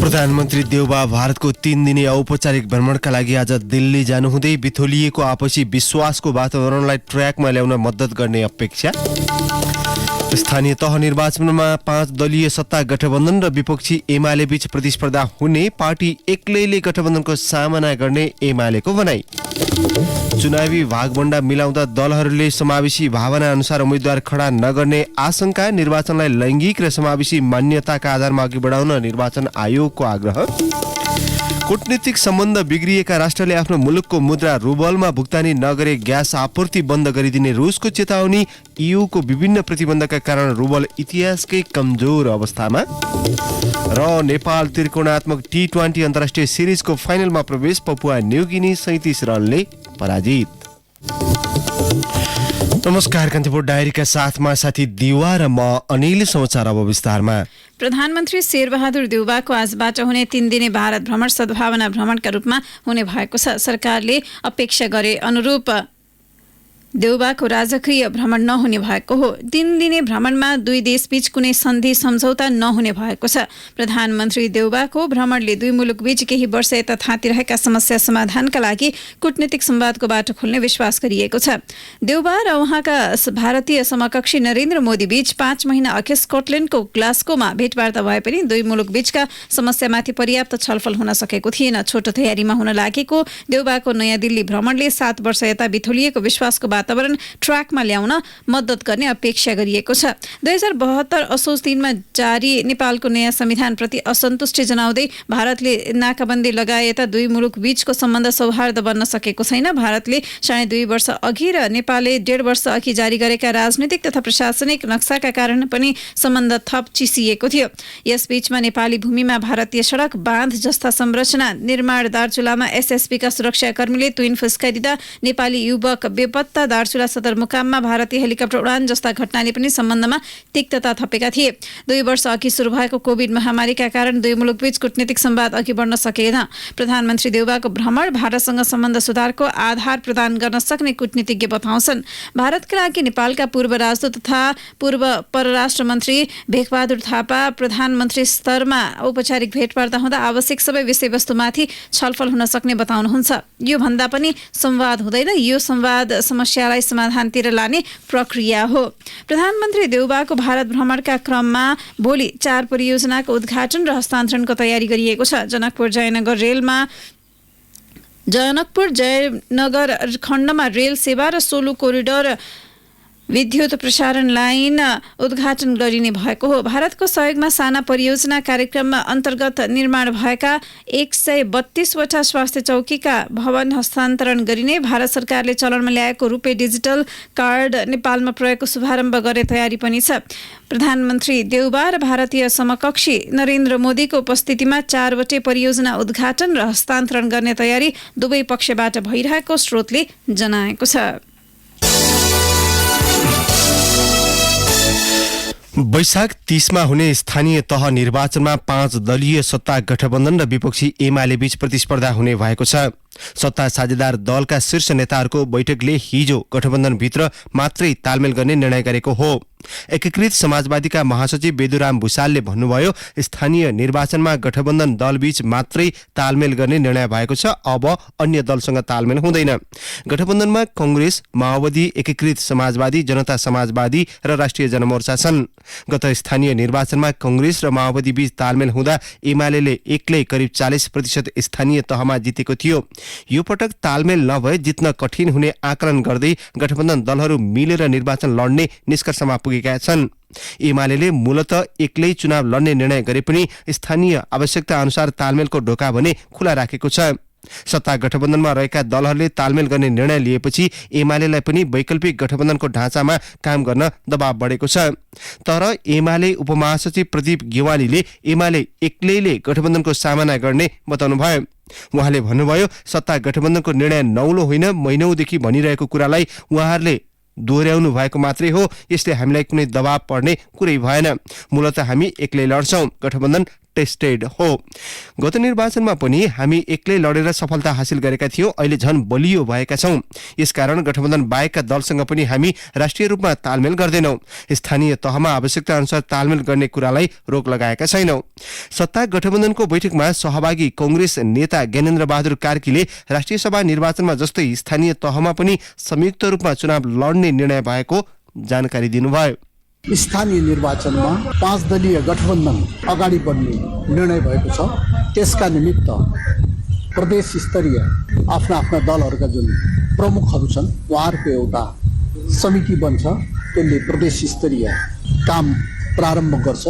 प्रधानमन्त्री देउबा भारतको 3 दिने औपचारिक भ्रमणका लागि आज दिल्ली जानुहुँदै बिथोलिएको आपसी विश्वासको वातावरणलाई ट्र्याकमा ल्याउन मद्दत गर्ने अपेक्षा। स्थानीय तह निर्वाचनमा 5 दलीय सत्ता गठबन्धन र विपक्षी एमाले बीच प्रतिस्पर्धा हुने, पार्टी एक्लैले गठबन्धनको सामना गर्ने एमालेको भनाई। चुनावी भागभण्डा मिलाउँदा दलहरूले समावेशी भावना अनुसार उम्मेद्वार खडा नगर्ने आशंका, निर्वाचनलाई लैङ्गिक र समावेशी मान्यताका आधारमा अघि बढाउन निर्वाचन आयोगको आग्रह। कूटनीतिक सम्बन्ध बिग्रिएका राष्ट्रले आफ्नो मुलुकको मुद्रा रुबलमा भुक्तानी नगरे ग्यास आपूर्ति बन्द गरिदिने रुसको चेतावनी। ईयूको विभिन्न प्रतिबन्धका कारण रुबल इतिहासकै कमजोर अवस्थामा। र नेपाल त्रिकोणात्मक T20 अन्तर्राष्ट्रिय सिरिजको फाइनलमा प्रवेश, पपुवा न्युगिनी 37 रनले पराजित। नमस्कार, कान्तिपुर डायरीका साथमा साथी दिवा र म अनिल। समाचार अब विस्तारमा। प्रधानमन्त्री शेरबहादुर देउबाको आजबाट हुने 3 दिने भारत भ्रमण सद्भावना भ्रमणका रूपमा हुने भएको छ। सरकारले अपेक्षा गरे अनुरूप देउबाको राजकीय भ्रमण नहुने भएको हो। 3 दिने भ्रमणमा दुई देशबीच कुनै सन्धि सम्झौता नहुने भएको छ। प्रधानमन्त्री देउबाको भ्रमणले दुई मुलुकबीच केही वर्ष यता थाँतिरहेका समस्या समाधानका लागि कूटनीतिक संवादको बाटो खोल्ने विश्वास गरिएको छ। देउबा र उहाँका भारतीय समकक्षी नरेन्द्र मोदी बीच 5 महिना अघि स्कटल्याण्डको ग्लास्गोमा भेटवार्ता भए पनि दुई मुलुकबीचका समस्यामाथि पर्याप्त छलफल हुन सकेको थिएन। छोटो तयारीमा हुन लागेको देउबाको नयाँ दिल्ली भ्रमणले 7 वर्ष यता बिथोलिएको विश्वासको वातावरण ट्र्याकमा ल्याउन मद्दत गर्ने अपेक्षा गरिएको छ। 2072 असोज 3 मा जारी नेपालको नयाँ संविधानप्रति असन्तुष्टि जनाउँदै भारतले नाकाबन्दी लगाए दुई मुलुक बीचको सम्बन्ध सौहार्द बन्न सकेको छैन। भारतले 2.5 वर्ष अघि र नेपालले 1.5 वर्ष अघि जारी गरेका राजनीतिक तथा प्रशासनिक नक्साका कारण पनि सम्बन्ध थप चिसिएको थियो। यसबीचमा नेपाली भूमिमा भारतीय सडक, बाँध जस्ता संरचना निर्माण, दार्चुलामा एसएसबीका सुरक्षाकर्मीले तुइन फुस्काइदिँदा नेपाली युवक बेपत्ता, दार्चुला सदरमुकाममा भारतीय हेलिकप्टर उडान जस्ता घटनाले पनि सम्बन्धमा तिक्तता थपेका थिए। 2 वर्ष अघि सुरु भएको कोभिड महामारीका कारण दुई मुलुकबीच कूटनीतिक संवाद अघि बढ्न सकेन। प्रधानमन्त्री देउबाको भ्रमण भारतसँग सम्बन्ध सुधारको आधार प्रदान गर्न सक्ने कूटनीतिज्ञ बताउँछन्। भारतका लागि नेपालका पूर्व राजदूत तथा पूर्व परराष्ट्र मन्त्री भेकबहादुर थापा प्रधानमन्त्री स्तरमा औपचारिक भेटवार्ता हुँदा आवश्यक सबै विषयवस्तुमाथि छलफल हुन सक्ने बताउनुहुन्छ। यो भन्दा पनि संवाद हुँदैन, यो संवाद समस्यालाई समाधानतिर लाने प्रक्रिया हो। प्रधानमन्त्री देउबाको भारत भ्रमणका क्रममा भोलि 4 परियोजनाको उद्घाटन र हस्तान्तरणको तयारी गरिएको छ। जनकपुर जयनगर खण्डमा रेल सेवा र सोलु कोरिडोर विद्युत प्रसारण लाइन उद्घाटन गरिने भएको हो। भारतको सहयोगमा साना परियोजना कार्यक्रममा अन्तर्गत निर्माण भएका 132 वटा स्वास्थ्य चौकीका भवन हस्तान्तरण गरिने। भारत सरकारले चलनमा ल्याएको रुपे डिजिटल कार्ड नेपालमा प्रयोगको शुभारम्भ गर्ने तयारी पनि छ। प्रधानमन्त्री देउबा र भारतीय समकक्षी नरेन्द्र मोदीको उपस्थितिमा 4 वटे परियोजना उद्घाटन र हस्तान्तरण गर्ने तयारी दुवै पक्षबाट भइरहेको स्रोतले जनाएको छ। वैशाख 30 मा हुने स्थानीय तह निर्वाचनमा 5 दलीय सत्ता गठबन्धन र विपक्षी एमाले बीच प्रतिस्पर्धा हुने भएको छ। सत्ता साझेदार दलका शीर्ष नेताहरूको बैठकले हिजो गठबन्धनभित्र मात्रै तालमेल गर्ने निर्णय गरेको हो। एकीकृत समाजवादीका महासचिव बेदुराम भुसालले भन्नुभयो, स्थानीय निर्वाचनमा गठबन्धन दलबीच मात्रै तालमेल गर्ने निर्णय भएको छ, अब अन्य दलसँग तालमेल हुँदैन। गठबन्धनमा कांग्रेस, माओवादी, एकीकृत समाजवादी, जनता समाजवादी र राष्ट्रिय जनमोर्चा छन्। गत स्थानीय निर्वाचनमा कांग्रेस र माओवादी बीच तालमेल हुँदा एमाले एक्लै करिब 40% स्थानीय तहमा जितेको थियो। यो पटक तालमेल नभए जित्न कठिन हुने आकलन गर्दै गठबन्धन दलहरू मिलेर निर्वाचन लड्ने निष्कर्षमा पुगेका छन्। एमाले मूलतः एक्लै चुनाव लड्ने निर्णय गरे पनि स्थानीय आवश्यकता अनुसार तालमेलको ढोका भने खुला राखेको छ। सत्ता गठबन्धनमा रहेका दलहरूले तालमेल गर्ने निर्णय लिएपछि एमालेलाई पनि वैकल्पिक गठबन्धनको ढाँचामा काम गर्न दबाव बढेको छ। तर एमाले उपमहासचिव प्रदीप गेवालीले एमाले एक्लैले गठबन्धनको सामना गर्ने बताउनुभयो। उहाँले भन्नुभयो, सत्ता गठबन्धनको निर्णय नौलो होइन, महिनौदेखि भनिरहेको कुरालाई उहाँहरूले दोहोर्याउनु भएको मात्रै हो। यसले हामीलाई कुनै दबाव पर्ने कुरै भएन। मूलतः हामी एक्लै लड्छौं, गठबन्धन टेस्टेड हो। गत निर्वाचनमा पनि हामी एक्लै लडेर सफलता हासिल गरेका थियौं, अहिले झन बलियो भएका छौं। यसकारण गठबन्धन बाहेकका दलसँग पनि हामी राष्ट्रिय रूपमा तालमेल गर्दैनौं। स्थानीय तहमा आवश्यकता अनुसार तालमेल गर्ने कुरालाई रोक लगाएका छैनौं। सत्ता गठबन्धनको बैठकमा सहभागी कांग्रेस नेता ज्ञानेन्द्र बहादुर कार्कीले राष्ट्रिय सभा निर्वाचनमा जस्तै स्थानीय तहमा पनि संयुक्त रूपमा चुनाव लड्ने निर्णय भएको जानकारी दिनुभयो। स्थानीय निर्वाचनमा 5 दलीय गठबन्धन अगाडि बढ्ने निर्णय भएको छ। त्यसका निमित्त प्रदेश स्तरीय आफ्ना दलहरूका जुन प्रमुखहरू छन् उहाँहरूको एउटा समिति बन्छ, त्यसले प्रदेश स्तरीय काम प्रारम्भ गर्छ।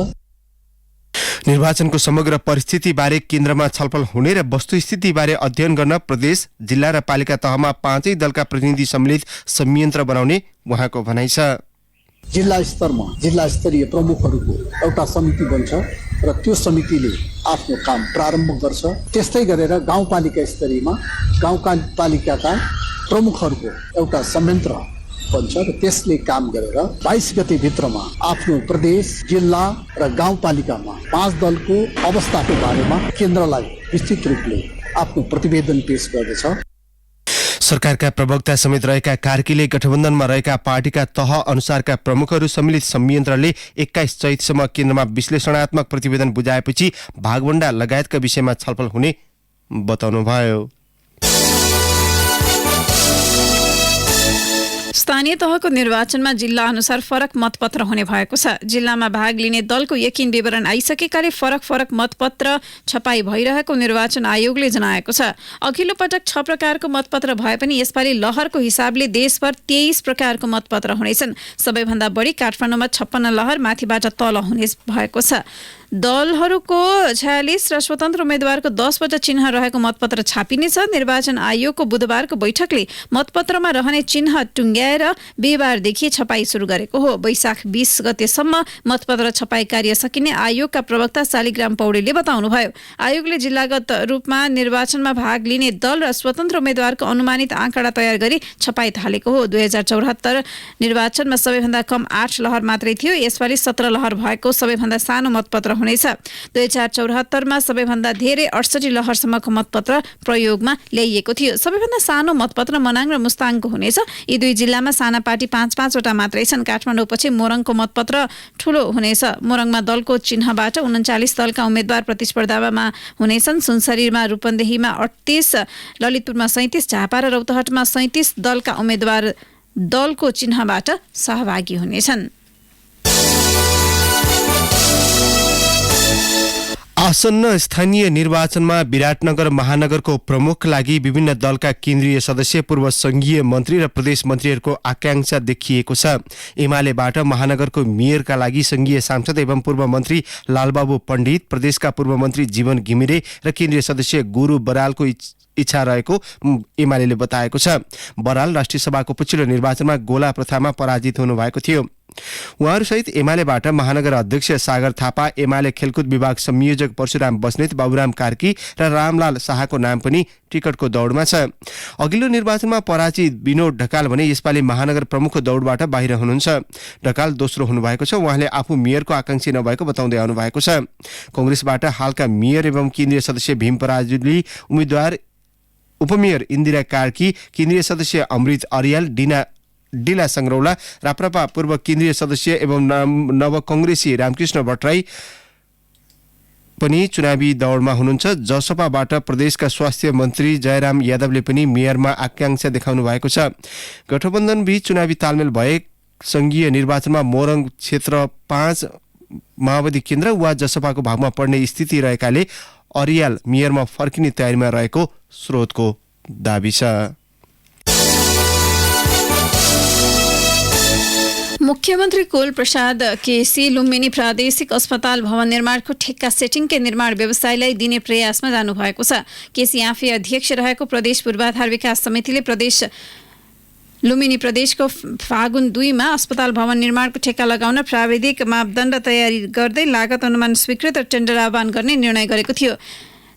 निर्वाचनको समग्र परिस्थितिबारे केन्द्रमा छलफल हुने र वस्तुस्थितिबारे अध्ययन गर्न प्रदेश, जिल्ला र पालिका तहमा 5 दलका प्रतिनिधि सम्मिलित संयन्त्र बनाउने उहाँको भनाइ छ। जिल्ला स्तरमा जिल्ला स्तरीय प्रमुखहरूको एउटा समिति बन्छ र त्यो समितिले आफ्नो काम प्रारम्भ गर्छ। त्यस्तै गरेर गाउँपालिका स्तरमा गाउँपालिकाका प्रमुखहरूको एउटा संयन्त्र बन्छ र त्यसले काम गरेर 22 गते भित्रमा आफ्नो प्रदेश, जिल्ला र गाउँपालिकामा 5 दलको अवस्थाको बारेमा केन्द्रलाई विस्तृत रूपले आफ्नो प्रतिवेदन पेश गर्दछ। सरकारका प्रवक्ता समेत रहेका कार्कीले गठबन्धनमा रहेका पार्टीका तह अनुसारका प्रमुखहरू सम्मिलित संयन्त्रले 21 चैतसम्म केन्द्रमा विश्लेषणात्मक प्रतिवेदन बुझाएपछि भागवण्डा लगायतका विषयमा छलफल हुने बताउनुभयो। स्थानीय तहको निर्वाचनमा जिल्ला अनुसार फरक मतपत्र हुने भएको छ। जिल्लामा भाग लिने दलको यकिन विवरण आइसकेकाले फरक मतपत्र छपाई भइरहेको निर्वाचन आयोगले जनाएको छ। अघिल्लो पटक 6 प्रकारको मतपत्र भए पनि यसपालि लहरको हिसाबले देशभर 23 प्रकारको मतपत्र हुनेछन्। सबैभन्दा बढी काठमाडौँमा 56 लहर, माथिबाट तल हुने भएको छ। दलहरूको 46 र स्वतन्त्र उम्मेद्वारको 10वटा चिन्ह रहेको मतपत्र छापिनेछ। निर्वाचन आयोगको बुधबारको बैठकले मतपत्रमा रहने चिन्ह टुङ्ग्याएर बिहिबारदेखि छपाई सुरु गरेको हो। वैशाख 20 गतेसम्म मतपत्र छपाई कार्य सकिने आयोगका प्रवक्ता शालिग्राम पौडेलले बताउनुभयो। आयोगले जिल्लागत रूपमा निर्वाचनमा भाग लिने दल र स्वतन्त्र उम्मेद्वारको अनुमानित आँकडा तयार गरी छपाई थालेको हो। 2074 निर्वाचनमा सबैभन्दा कम 8 लहर मात्रै थियो। यसपालि 17 लहर भएको सबैभन्दा सानो मतपत्र हुनेछ। 2074 मा सबैभन्दा धेरै 68 लहरसम्मको मतपत्र प्रयोगमा ल्याइएको थियो। सबैभन्दा सानो मतपत्र मनाङ र मुस्ताङको हुनेछ। यी दुई जिल्लामा साना पार्टी 5-5 वटा मात्रै छन्। काठमाडौँपछि मोरङको मतपत्र ठूलो हुनेछ। मोरङमा दलको चिन्हबाट 39 दलका उम्मेद्वार प्रतिस्पर्धामा हुनेछन्। सुनसरीमा, रूपन्देहीमा 38, ललितपुरमा 37, झापा र रौतहटमा 37 दलका उम्मेद्वार दलको चिन्हबाट सहभागी हुनेछन्। आसन्न स्थानीय निर्वाचनमा विराटनगर महानगरको प्रमुख लागि विभिन्न दलका केन्द्रीय सदस्य, पूर्व संघीय मन्त्री र प्रदेश मन्त्रीहरूको आकांक्षा देखिएको छ। एमालेबाट महानगरको मेयरका लागि संघीय सांसद एवं पूर्व मन्त्री लालबाबु पण्डित, प्रदेशका पूर्व मन्त्री जीवन घिमिरे र केन्द्रीय सदस्य गुरु बरालको इच्छा रहेको एमालेले बताएको छ। बराल राष्ट्रिय सभाको पछिल्लो निर्वाचनमा गोला प्रथामा पराजित हुनुभएको थियो। उहाँहरूसहित एमालेबाट महानगर अध्यक्ष सागर थापा, एमाले खेलकुद विभाग संयोजक परशुराम बस्नेत, बाबुराम कार्की र रामलाल शाहको नाम पनि टिकटको दौडमा छ। अघिल्लो निर्वाचनमा पराजित विनोद ढकाल भने यसपालि महानगर प्रमुख दौडबाट बाहिर हुनुहुन्छ। ढकाल दोस्रो हुनुभएको छ। उहाँले आफू मेयरको आकांक्षी नभएको बताउँदै आउनु भएको छ। कांग्रेसबाट हालका मेयर एवं केन्द्रीय सदस्य भीम पराजुली उम्मेद्वार, उपमेयर इन्दिरा कार्की, केन्द्रीय सदस्य अमृत अर्याल, डिला संग्रौला, राप्रपा पूर्व केन्द्रीय सदस्य एवं नव कांग्रेसी रामकृष्ण भट्टराई पनि चुनावी दौडमा हुनुहुन्छ। जसपाबाट प्रदेशका स्वास्थ्य मन्त्री जयराम यादवले पनि मेयरमा आकांक्षा देखाउनु भएको छ। गठबन्धन बीच चुनावी तालमेल भए संघीय निर्वाचनमा मोरङ क्षेत्र 5 माओवादी केन्द्र वा जसपाको भागमा पर्ने स्थिति रहेकाले अर्याल मेयरमा फर्किने तयारीमा रहेको स्रोतको दाबी छ। मुख्यमन्त्री कुल प्रसाद केसी लुम्बिनी प्रादेशिक अस्पताल भवन निर्माणको ठेक्का सेटिङकै निर्माण व्यवसायलाई दिने प्रयासमा जानुभएको छ। केसी आफै अध्यक्ष रहेको प्रदेश पूर्वाधार विकास समितिले लुम्बिनी प्रदेशको फागुन 2 मा अस्पताल भवन निर्माणको ठेक्का लगाउन प्राविधिक मापदण्ड तयारी गर्दै लागत अनुमान स्वीकृत टेन्डर आह्वान गर्ने निर्णय गरेको थियो।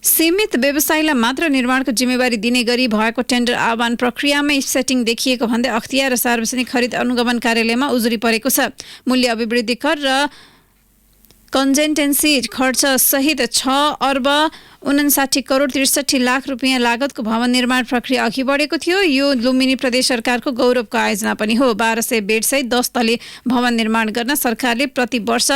सीमित व्यवसायलाई मात्र निर्माणको जिम्मेवारी दिने गरी भएको टेन्डर आह्वान प्रक्रियामै सेटिङ देखिएको भन्दै अख्तियार र सार्वजनिक खरिद अनुगमन कार्यालयमा उजुरी परेको छ। मूल्य अभिवृद्धि कर र कन्जेन्टेन्सी खर्च सहित 6,59,63,00,000 रुपियाँ लागतको भवन निर्माण प्रक्रिया अघि बढेको थियो। यो लुम्बिनी प्रदेश सरकारको गौरवको आयोजना पनि हो। 1200 बेडसहित 10 तले भवन निर्माण गर्न सरकारले प्रति वर्ष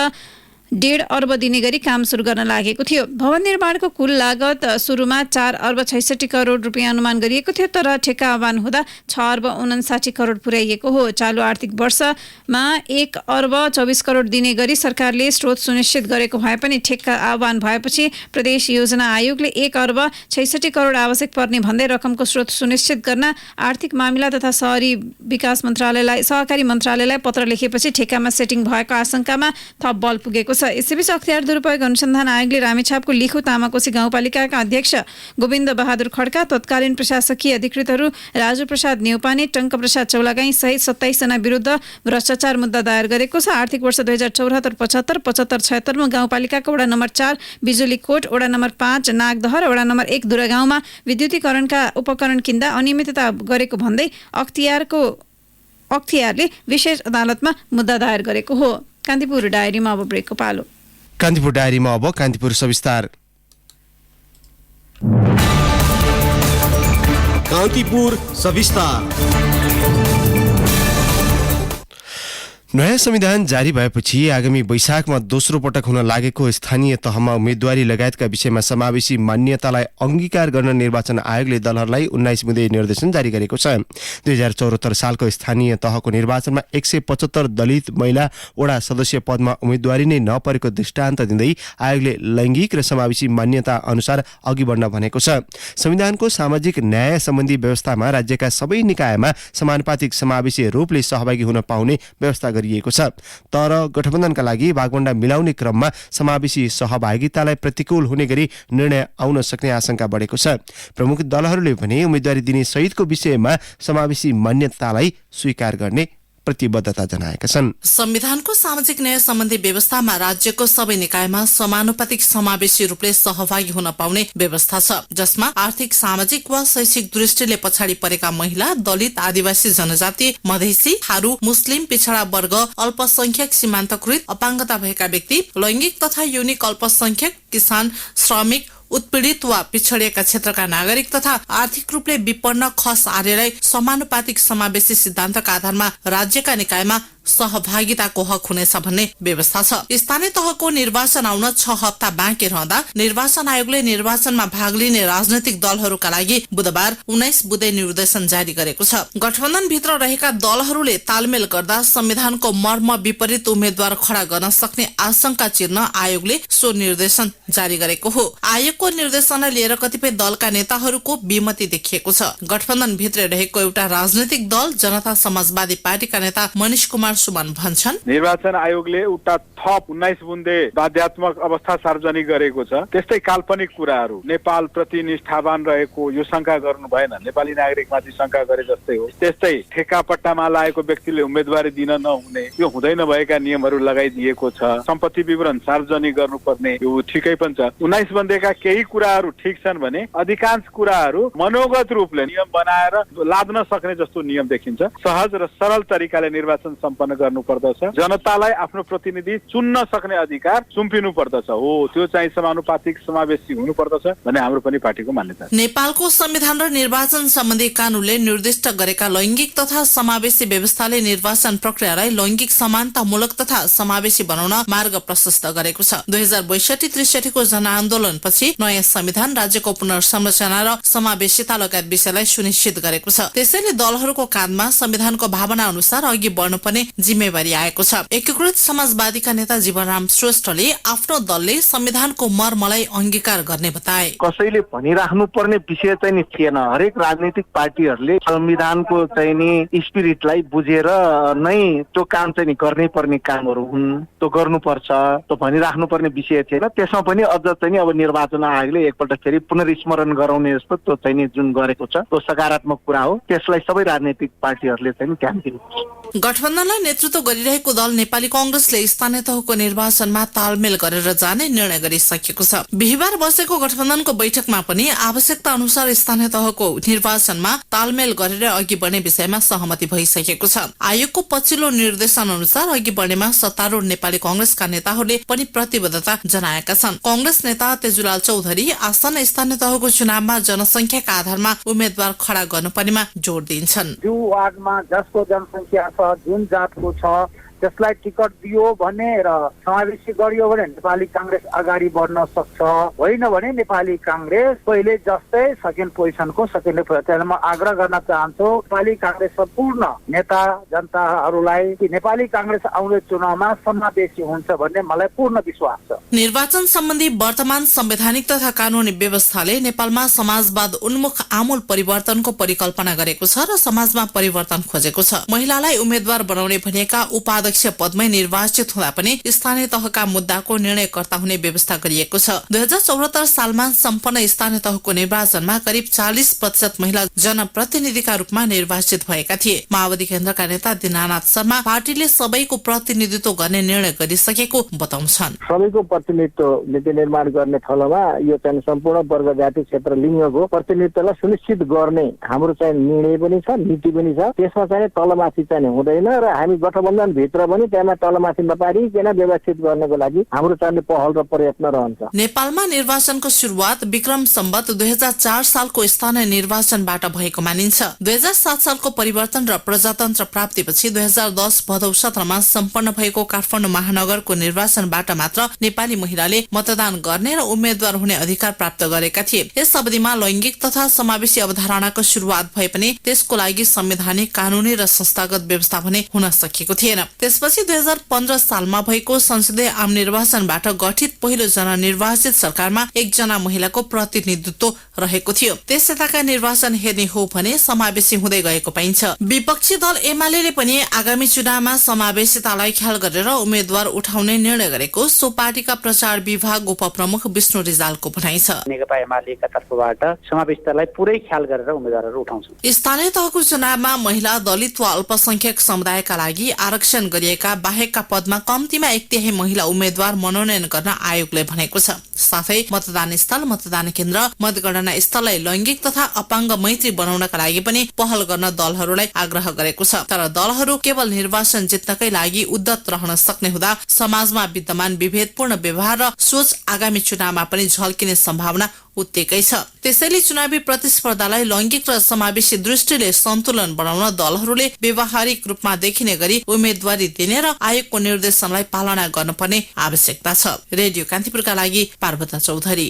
1.5 अर्ब दिने गरी काम सुरु गर्न लागेको थियो। भवन निर्माणको कुल लागत सुरुमा 4 अर्ब 66 करोड रुपियाँ अनुमान गरिएको थियो, तर ठेक्का आह्वान हुँदा 6 अर्ब 59 करोड पुर्याइएको हो। चालु आर्थिक वर्षमा 1 अर्ब 24 करोड दिने गरी सरकारले स्रोत सुनिश्चित गरेको भए पनि ठेक्का आह्वान भएपछि प्रदेश योजना आयोगले 1 अर्ब 66 करोड आवश्यक पर्ने भन्दै रकमको स्रोत सुनिश्चित गर्न आर्थिक मामिला तथा सहरी विकास मन्त्रालयलाई सहकारी मन्त्रालयलाई पत्र लेखेपछि ठेक्कामा सेटिङ भएको आशंकामा थप बल पुगेको छ। यसैबीच अख्तियार दुरुपयोग अनुसन्धान आयोगले रामेछापको लिखु तामाकोशी गाउँपालिकाका अध्यक्ष गोविन्द बहादुर खड्का, तत्कालीन प्रशासकीय अधिकृतहरू राजु प्रसाद नेउपाने, टङ्क प्रसाद चौलागाई सहित 27 जना विरुद्ध भ्रष्टाचार मुद्दा दायर गरेको छ। आर्थिक वर्ष 2074-75, 75-76 मा गाउँपालिकाको वडा नम्बर 4 बिजुली कोट, वडा नम्बर 5 नागदहर, वडा नम्बर 1 दुरागाउँमा विद्युतीकरणका उपकरण किन्दा अनियमितता गरेको भन्दै अख्तियारले विशेष अदालतमा मुद्दा दायर गरेको हो। कान्तिपुर डायरीमा अब ब्रेकको पालो। कान्तिपुर डायरीमा अब कान्तिपुर सविस्तार। कान्तिपुर सविस्तार। नयाँ संविधान जारी भएपछि आगामी वैशाखमा दोस्रो पटक हुन लागेको स्थानीय तहमा उम्मेदवारी लगायतका विषयमा समावेशी मान्यतालाई अंगीकार गर्न निर्वाचन आयोगले दलहरूलाई 19 बुँदे निर्देशन जारी गरेको छ। 2074 सालको स्थानीय तहको निर्वाचनमा 175 दलित महिला वडा सदस्य पदमा उम्मेदवारी नै नपरेको दृष्टान्त दिँदै आयोगले लैङ्गिक र समावेशी मान्यता अनुसार अघि बढ्न भनेको छ। संविधानको सामाजिक न्याय सम्बन्धी व्यवस्थामा राज्यका सबै निकायमा समानुपातिक समावेशी रूपले सहभागी हुन पाउने व्यवस्था गरिएको छ। तर गठबन्धनका लागि भागवण्डा मिलाउने क्रममा समावेशी सहभागितालाई प्रतिकूल हुने गरी निर्णय आउन सक्ने आशंका बढेको छ। प्रमुख दलहरूले भने उम्मेदवारी दिने सहितको विषयमा समावेशी मान्यतालाई स्वीकार गर्ने प्रतिबद्धता जनाएका छन्। संविधानको सामाजिक न्याय सम्बन्धी व्यवस्थामा राज्यको सबै निकायमा समानुपातिक समावेशी रूपले सहभागी हुन पाउने व्यवस्था छ, जसमा आर्थिक, सामाजिक वा शैक्षिक दृष्टिले पछाडि परेका महिला, दलित, आदिवासी जनजाति, मधेसी, थारू, मुस्लिम, पिछड़ा वर्ग, अल्पसंख्यक, सीमान्तकृत, अपाङ्गता भएका व्यक्ति, लैङ्गिक तथा यौनिक अल्पसंख्यक, किसान, श्रमिक, उत्पीडित वा पिछडिएका क्षेत्रका नागरिक तथा आर्थिक रूपले विपन्न खस आर्यलाई समानुपातिक समावेशी सिद्धान्तका आधारमा राज्यका निकायमा सहभागिताको हक हुनेछ भन्ने व्यवस्था छ। स्थानीय तहको निर्वाचन आउन 6 हप्ता बाँकी रहँदा निर्वाचन आयोगले निर्वाचनमा भाग लिने राजनैतिक दलहरूका लागि बुधबार 19 बुँदे निर्देशन जारी गरेको छ। गठबन्धन भित्र रहेका दलहरूले तालमेल गर्दा संविधानको मर्म विपरीत उम्मेद्वार खडा गर्न सक्ने आशंका चिर्न आयोगले सो निर्देशन जारी गरेको हो। आयोगको निर्देशनलाई लिएर कतिपय दलका नेताहरूको विमति देखिएको छ। गठबन्धन भित्र रहेको एउटा राजनैतिक दल जनता समाजवादी पार्टीका नेता मनिष कुमार सुमन भन्छन्, निर्वाचन आयोगले उता थप 19 बुँदे बाध्यात्मक अवस्था सार्वजनिक गरेको छ। त्यस्तै काल्पनिक कुराहरू नेपाल प्रति निष्ठावान रहेको यो शंका गर्नु भएन, नेपाली नागरिकमाथि शंका गरे जस्तै हो। त्यस्तै ठेक्का पट्टामा लागेको व्यक्तिले उम्मेदवारी दिन नहुने यो हुँदै नभएका नियमहरू लगाइदिएको छ। सम्पत्ति विवरण सार्वजनिक गर्नुपर्ने यो ठिकै पनि छ। 19 बुँदेका केही कुराहरू ठिक छन् भने अधिकांश कुराहरू मनोगत रूपले नियम बनाएर लाद्न सक्ने जस्तो नियम देखिन्छ। सहज र सरल तरिकाले निर्वाचन सम्पन्न गर्नु पर्दछ। जनतालाई आफ्नो प्रतिनिधि चुन्न सक्ने अधिकार सुम्पिनु पर्दछ। हो, त्यो चाहिँ समानुपातिक समावेशी हुनु पर्दछ भन्ने हाम्रो पनि पार्टीको मान्यता छ। नेपालको संविधान र निर्वाचन सम्बन्धी कानूनले निर्दिष्ट गरेका लैङ्गिक तथा समावेशी व्यवस्थाले निर्वाचन प्रक्रियालाई लैङ्गिक समानतामूलक तथा समावेशी बनाउन मार्ग प्रशस्त गरेको छ। 2062-63 को जनआन्दोलनपछि नयाँ संविधान राज्यको पुनर्संरचना र समावेशिता लगायत विषयलाई सुनिश्चित गरेको छ। त्यसैले दलहरूको काँधमा संविधानको भावना अनुसार अघि बढ्नुपर्ने जिम्मेवारी आएको छ। एकीकृत समाजवादीका नेता जीवनराम श्रेष्ठले आफ्नो दलले संविधानको मर्मलाई अंगीकार गर्ने बताए। कसैले भनिराख्नु पर्ने विषय चाहिँ नि थिएन। हरेक राजनीतिक पार्टीहरूले संविधानको चाहिँ नि स्पिरिटलाई बुझेर नै त्यो काम चाहिँ नि गर्नै पर्ने कामहरू हुन्, त्यो गर्नुपर्छ, त्यो भनिराख्नु पर्ने विषय थिएन। त्यसमा पनि अझ चाहिँ नि अब निर्वाचन आयोगले एकपल्ट फेरि पुनर्स्मरण गराउने जस्तो त्यो चाहिँ नि जुन गरेको छ त्यो सकारात्मक कुरा हो। त्यसलाई सबै राजनीतिक पार्टीहरूले चाहिँ ध्यान दिनुपर्छ। गठबन्धनलाई नेपाललाई नेतृत्व गरिरहेको दल नेपाली कांग्रेसले स्थानीय तहको निर्वाचनमा तालमेल गरेर जाने निर्णय गरिसकेको छ। बिहिबार बसेको गठबन्धनको बैठकमा पनि आवश्यकता अनुसार स्थानीय तहको निर्वाचनमा तालमेल गरेर अघि बढ्ने विषयमा सहमति भइसकेको छ। आयोगको पछिल्लो निर्देशन अनुसार अघि बढ्नेमा सत्तारूढ नेपाली कांग्रेसका नेताहरूले पनि प्रतिबद्धता जनाएका छन्। कांग्रेस नेता तेजुलाल चौधरी आसन स्थानीय तहको चुनावमा जनसंख्याका आधारमा उम्मेद्वार खडा गर्नुपर्नेमा जोड़ दिन्छन्। जो वार्डमा जसको जनसंख्या छ, जुन जातको छ, त्यसलाई टिकट दियो भने र समावेशी गरियो भने नेपाली कांग्रेस अगाडि बढ्न सक्छ। होइन भने नेपाली कांग्रेस पहिले जस्तै सेकेन्ड पोजिसनको सेकेन्ड पोजिसन। म आग्रह गर्न चाहन्छु नेपाली कांग्रेस सम्पूर्ण नेता जनताहरूलाई कि नेपाली कांग्रेस आउने चुनावमा समावेशी हुन्छ भन्ने मलाई पूर्ण विश्वास छ। निर्वाचन सम्बन्धी वर्तमान संवैधानिक तथा कानूनी व्यवस्थाले नेपालमा समाजवाद उन्मुख आमूल परिवर्तनको परिकल्पना गरेको छ र समाजमा परिवर्तन खोजेको छ। महिलालाई उम्मेद्वार बनाउने भनिएका उपाध्यक्ष पदमै निर्वाचित हुँदा पनि स्थानीय तहका मुद्दाको निर्णयकर्ता हुने व्यवस्था गरिएको छ। 2074 सालमा सम्पन्न स्थानीय तहको निर्वाचनमा करिब 40% महिला जनप्रतिनिधिका रूपमा निर्वाचित भएका थिए। माओवादी केन्द्रका नेता दीनानाथ शर्मा पार्टीले सबैको प्रतिनिधित्व गर्ने निर्णय गरिसकेको बताउँछन्। सबैको प्रतिनिधित्व नीति निर्माण गर्ने थलोमा यो चाहिँ सम्पूर्ण वर्ग जाति क्षेत्र लिङ्गको प्रतिनिधित्वलाई सुनिश्चित गर्ने हाम्रो चाहिँ निर्णय पनि छ, नीति पनि छ। त्यसमा चाहिँ तलमाथि चाहिँ हुँदैन र हामी गठबन्धन भित्र पनि त्यसमा तलमाथि नपारिकन व्यवस्थित गर्नको लागि हाम्रो चाहिँ पहल र प्रयत्न रहन्छ। नेपालमा निर्वाचनको सुरुवात विक्रम सम्वत 2004 सालको स्थानीय निर्वाचनबाट भएको मानिन्छ। 2007 सालको परिवर्तन र प्रजातन्त्र प्राप्तिपछि 2010 भदौ 17मा सम्पन्न भएको काठमाडौँ महानगरको निर्वाचनबाट मात्र नेपाली महिलाले मतदान गर्ने र उम्मेद्वार हुने अधिकार प्राप्त गरेका थिए। यस अवधिमा लैंगिक तथा समावेशी अवधारणाको सुरुवात भए पनि त्यसको लागि संवैधानिक, कानूनी र संस्थागत व्यवस्था भने हुन सकेको थिएन। त्यसपछि 2015 सालमा भएको संसदीय आम निर्वाचनबाट गठित पहिलो जननिर्वाचित सरकारमा एकजना महिलाको प्रतिनिधित्व रहेको थियो। त्यस यताका निर्वाचन हेर्ने हो भने समावेशी हुँदै गएको पाइन्छ। विपक्षी दल एमाले पनि आगामी चुनावमा समावेशितालाई ख्याल गरेर उम्मेद्वार उठाउने निर्णय गरेको सो पार्टीका प्रचार विभाग उपप्रमुख विष्णु रिजालको भनाइ छ। नेकपा एमालेका तर्फबाट समावेशितालाई पुरै ख्याल गरेर उम्मेद्वारहरू उठाउँछौँ। स्थानीय तहको चुनावमा महिला, दलित वा अल्पसंख्यक समुदायका लागि आरक्षण गरिएका बाहेकका पदमा कम्तीमा 1/3 महिला उम्मेद्वार मनोनयन गर्न आयोगले भनेको छ। साथै मतदान स्थल, मतदान केन्द्र, मतगणना स्थललाई लैंगिक तथा अपाङ्ग मैत्री बनाउनका लागि पनि पहल गर्न दलहरूलाई आग्रह गरेको छ। तर दलहरू केवल निर्वाचन जित्नकै लागि उद्धत रहन सक्ने हुँदा समाजमा विद्यमान विभेदपूर्ण व्यवहार र सोच आगामी चुनावमा पनि झल्किने सम्भावना उत्तिकै छ। त्यसैले चुनावी प्रतिस्पर्धालाई लैंगिक र समावेशी दृष्टिले सन्तुलन बनाउन दलहरूले व्यवहारिक रूपमा देखिने गरी उम्मेद्वारी दिने र आयोगको निर्देशनलाई पालना गर्नुपर्ने आवश्यकता छ। रेडियो कान्तिपुरका लागि पार्वता चौधरी।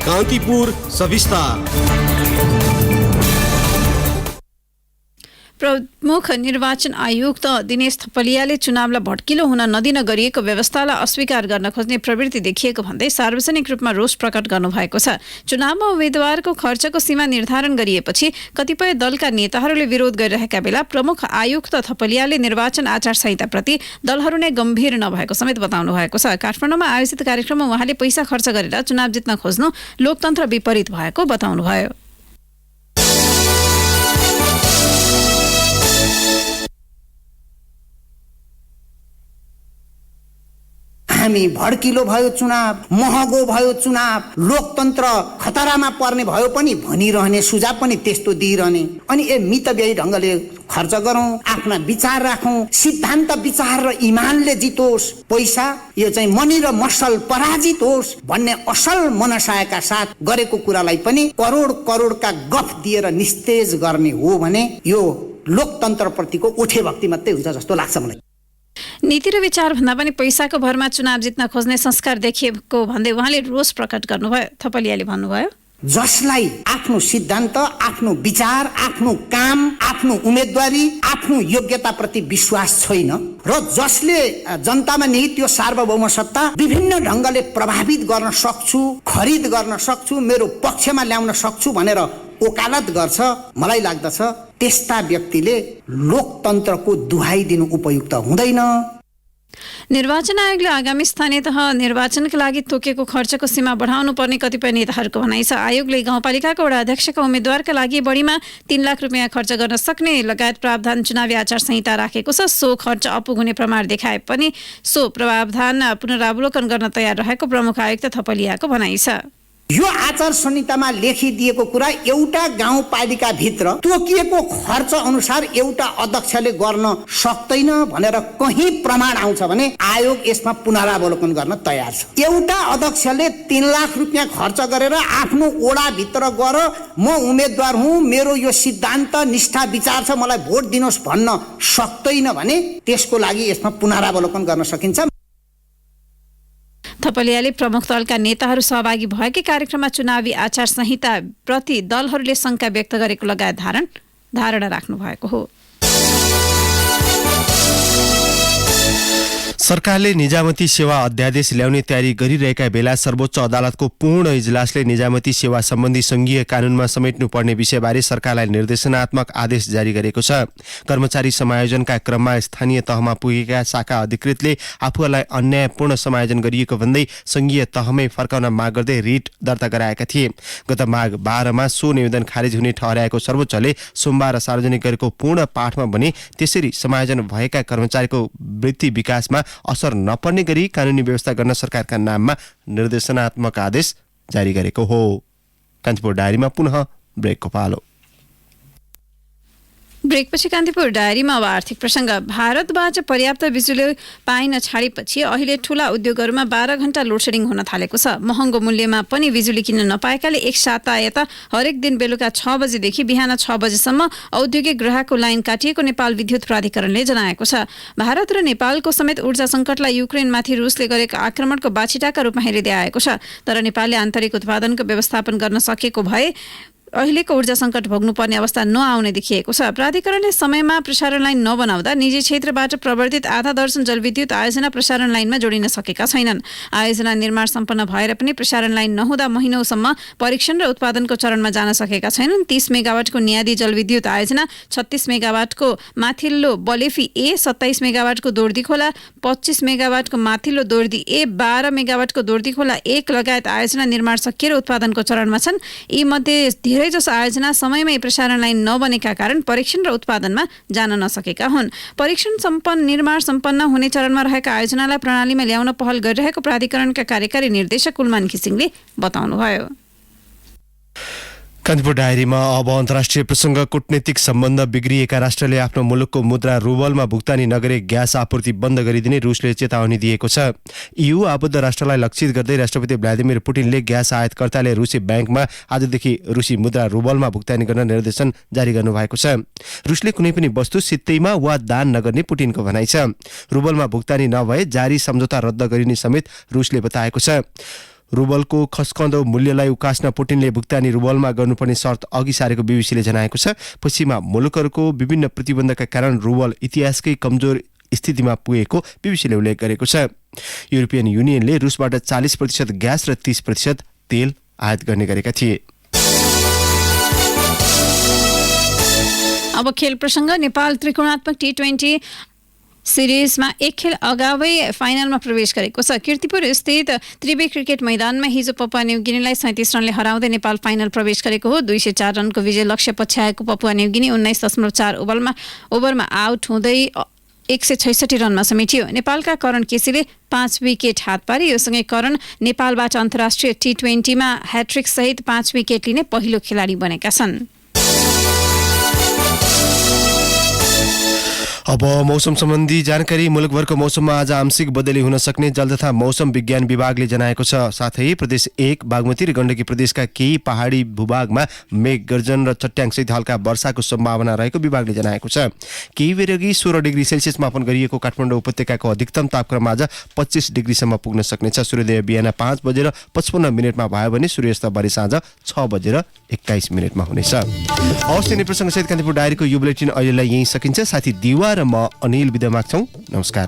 कान्तिपुर सविस्तार। प्रमुख निर्वाचन आयुक्त दिनेश थपलियाले चुनावलाई भड्किलो हुन नदिन गरिएको व्यवस्थालाई अस्वीकार गर्न खोज्ने प्रवृत्ति देखिएको भन्दै सार्वजनिक रूपमा रोष प्रकट गर्नुभएको छ। चुनावमा उम्मेद्वारको खर्चको सीमा निर्धारण गरिएपछि कतिपय दलका नेताहरूले विरोध गरिरहेका बेला प्रमुख आयुक्त थपलियाले निर्वाचन आचार संहिताप्रति दलहरू नै गम्भीर नभएको समेत बताउनु भएको छ। काठमाडौँमा आयोजित कार्यक्रममा उहाँले पैसा खर्च गरेर चुनाव जित्न खोज्नु लोकतन्त्र विपरीत भएको बताउनुभयो। हामी भड्किलो भयो चुनाव, महँगो भयो चुनाव, लोकतन्त्र खतरामा पर्ने भयो पनि भनिरहने, सुझाव पनि त्यस्तो दिइरहने। अनि मितव्ययी ढङ्गले खर्च गरौँ, आफ्ना विचार राखौँ, सिद्धान्त विचार र इमानले जितोस्, पैसा यो चाहिँ मनी र मसल पराजित होस् भन्ने असल मनसायका साथ गरेको कुरालाई पनि करोड करोडका गफ दिएर निस्तेज गर्ने हो भने यो लोकतन्त्रप्रतिको उठे भक्ति मात्रै हुन्छ जस्तो लाग्छ मलाई। नीति र विचार भन्दा पनि पैसाको भरमा चुनाव जित्न खोज्ने संस्कार देखिएको भन्दै उहाँले रोष प्रकट गर्नुभयो। थपलियाले भन्नुभयो, जसलाई आफ्नो सिद्धान्त, आफ्नो विचार, आफ्नो काम, आफ्नो उम्मेदवारी, आफ्नो योग्यताप्रति विश्वास छैन र जसले जनतामा निहित यो सार्वभौम सत्ता विभिन्न ढङ्गले प्रभावित गर्न सक्छु, खरिद गर्न सक्छु, मेरो पक्षमा ल्याउन सक्छु भनेर ओकालत गर्छ, मलाई लाग्दछ त्यस्ता व्यक्तिले लोकतन्त्रको दुहाई दिनु उपयुक्त हुँदैन। निर्वाचन आयोगले आगामी स्थानीय तह निर्वाचनका लागि तोकेको खर्चको सीमा बढाउनु पर्ने कतिपय नेताहरूको भनाइ छ। आयोगले गाउँपालिकाको वडा अध्यक्षका उम्मेद्वारका लागि बढीमा 3 लाख रुपियाँ खर्च गर्न सक्ने लगायत प्रावधान चुनावी आचार संहिता राखेको छ। सो खर्च अपुग हुने प्रमाण देखाए पनि सो प्रावधान पुनरावलोकन गर्न तयार रहेको प्रमुख आयुक्त थपलियाको भनाइ छ। यो आचार संहितामा लेखिदिएको कुरा एउटा गाउँपालिकाभित्र तोकिएको खर्च अनुसार एउटा अध्यक्षले गर्न सक्दैन भनेर कहीँ प्रमाण आउँछ भने आयोग यसमा पुनरावलोकन गर्न तयार छ। एउटा अध्यक्षले 3 लाख रुपियाँ खर्च गरेर आफ्नो ओडाभित्र गएर म उम्मेद्वार हुँ, मेरो यो सिद्धान्त निष्ठा विचार छ, मलाई भोट दिनुहोस् भन्न सक्दैन भने त्यसको लागि यसमा पुनरावलोकन गर्न सकिन्छ। थपलियाले प्रमुख दलका नेताहरू सहभागी भएकै कार्यक्रममा चुनावी आचार संहिता प्रति दलहरूले शंका व्यक्त गरेको लगायत धारणा राख्नु भएको हो। सरकारले निजामती सेवा अध्यादेश ल्याउने तयारी गरिरहेका बेला सर्वोच्च अदालतको पूर्ण इजलासले निजामती सेवा सम्बन्धी संघीय कानूनमा समेट्नुपर्ने विषयबारे सरकारलाई निर्देशनात्मक आदेश जारी गरेको छ। कर्मचारी समायोजनका क्रममा स्थानीय तहमा पुगेका शाखा अधिकृतले आफूहरूलाई अन्यायपूर्ण समायोजन गरिएको भन्दै संघीय तहमै फर्काउन माग गर्दै रिट दर्ता गराएका थिए। गत माघ 12 मा सो निवेदन खारेज हुने ठहराएको सर्वोच्चले सोमबार सार्वजनिक गरेको पूर्ण पाठमा भने त्यसरी समायोजन भएका कर्मचारीको वृत्ति विकासमा असर नपर्ने गरी कानूनी व्यवस्था गर्न सरकारका नाममा निर्देशनात्मक आदेश जारी गरेको हो। कान्तिपुर डायरीमा पुनः ब्रेकको पालो। ब्रेकपछि कान्तिपुर डायरीमा अब आर्थिक प्रसङ्ग। भारतबाट पर्याप्त बिजुली पाइन छाडेपछि अहिले ठूला उद्योगहरूमा 12 घण्टा लोडसेडिङ हुन थालेको छ। महँगो मूल्यमा पनि बिजुली किन्न नपाएकाले एक साता यता हरेक दिन बेलुका 6 बजेदेखि बिहान 6 बजेसम्म औद्योगिक ग्राहकको लाइन काटिएको नेपाल विद्युत प्राधिकरणले जनाएको छ। भारत र नेपालको समेत ऊर्जा सङ्कटलाई युक्रेनमाथि रुसले गरेको आक्रमणको बाछिटाका रूपमा हेरिँदै आएको छ। तर नेपालले आन्तरिक उत्पादनको व्यवस्थापन गर्न सकेको भए अहिलेको ऊर्जा सङ्कट भोग्नुपर्ने अवस्था नआउने देखिएको छ। प्राधिकरणले समयमा प्रसारण लाइन नबनाउँदा निजी क्षेत्रबाट प्रवर्तित आधा दर्जन जलविद्युत आयोजना प्रसारण लाइनमा जोडिन सकेका छैनन्। आयोजना निर्माण सम्पन्न भएर पनि प्रसारण लाइन नहुँदा महिनौसम्म परीक्षण र उत्पादनको चरणमा जान सकेका छैनन्। 30 मेगावाटको नियादी जलविद्युत आयोजना, 36 मेगावाटको माथिल्लो बलेफी ए, 27 मेगावाटको दोर्दी खोला, 25 मेगावाटको माथिल्लो दोर्दी ए, 12 मेगावाटको दोर्दी खोला 1 लगायत आयोजना निर्माण सकिएर उत्पादनको चरणमा छन्। यी मध्ये धेरैजसो आयोजना समयमै प्रसारण लाइन नबनेका कारण परीक्षण र उत्पादनमा जान नसकेका हुन्। परीक्षण निर्माण सम्पन्न हुने चरणमा रहेका आयोजनालाई प्रणालीमा ल्याउन पहल गरिरहेको प्राधिकरणका कार्यकारी निर्देशक कुलमान घिसिङले बताउनुभयो। कान्तिपुर डायरीमा अब अन्तर्राष्ट्रिय प्रसङ्ग। कूटनीतिक सम्बन्ध बिग्रिएका राष्ट्रले आफ्नो मुलुकको मुद्रा रुबलमा भुक्तानी नगरे ग्यास आपूर्ति बन्द गरिदिने रुसले चेतावनी दिएको छ। EU आबद्ध राष्ट्रलाई लक्षित गर्दै राष्ट्रपति भ्लादिमिर पुटिनले ग्यास आयातकर्ताले रुसी ब्याङ्कमा आजदेखि रुसी मुद्रा रुबलमा भुक्तानी गर्न निर्देशन जारी गर्नुभएको छ। रुसले कुनै पनि वस्तु सित्तैमा वा दान नगर्ने पुटिनको भनाइ छ। रुबलमा भुक्तानी नभए जारी सम्झौता रद्द गरिने समेत रुसले बताएको छ। रुबलको खस्कँदो मूल्यलाई उकास्न पुटिनले भुक्तानी रुबलमा गर्नुपर्ने शर्त अघि सारेको बीबीसीले जनाएको छ। पश्चिमा मुलुकहरूको विभिन्न प्रतिबन्धका कारण रुबल इतिहासकै कमजोर स्थितिमा पुगेको बीबीसीले उल्लेख गरेको छ। युरोपियन युनियनले रुसबाट 40% ग्यास र 30% तेल आयात गर्ने गरेका थिए। अब खेल प्रसङ्ग। नेपाल त्रिकोणात्मक T20 सिरिजमा एक खेल अगावै फाइनलमा प्रवेश गरेको छ। कीर्तिपुर स्थित त्रिवे क्रिकेट मैदानमा हिजो पपुवा न्युगिनीलाई 37 रनले हराउँदै नेपाल फाइनल प्रवेश गरेको हो। 204 रनको विजय लक्ष्य पछ्याएको पपुवा न्युगिनी 19.4 ओभरमा आउट हुँदै 166 रनमा समेटियो। नेपालका करण केसीले 5 विकेट हात पारे। यो सँगै करण नेपालबाट अन्तर्राष्ट्रिय T20 मा ह्याट्रिक सहित 5 विकेट लिने पहिलो खेलाडी बनेका छन्। अब मौसम सम्बन्धी जानकारी। मुलुकभरको मौसममा आज आंशिक बदली हुन सक्ने जल तथा मौसम विज्ञान विभागले जनाएको छ। साथै प्रदेश 1, बागमती र गण्डकी प्रदेशका केही पहाडी भूभागमा मेघ गर्जन र चट्याङसहित हल्का वर्षाको सम्भावना रहेको विभागले जनाएको छ। केही बेर अघि 16 डिग्री सेल्सियस मापन गरिएको काठमाडौँ उपत्यकाको अधिकतम तापक्रम आज 25 डिग्रीसम्म पुग्न सक्नेछ। सूर्योदय बिहान 5:55 भयो भने सूर्यास्त भरे साँझ 6:21 हुनेछ। हवस्, यिनै प्रसङ्गसहित कान्तिपुर डायरीको यो बुलेटिन अहिलेलाई यहीँ सकिन्छ। साथी दिवा र म अनिल बिदा माग्छौँ। नमस्कार।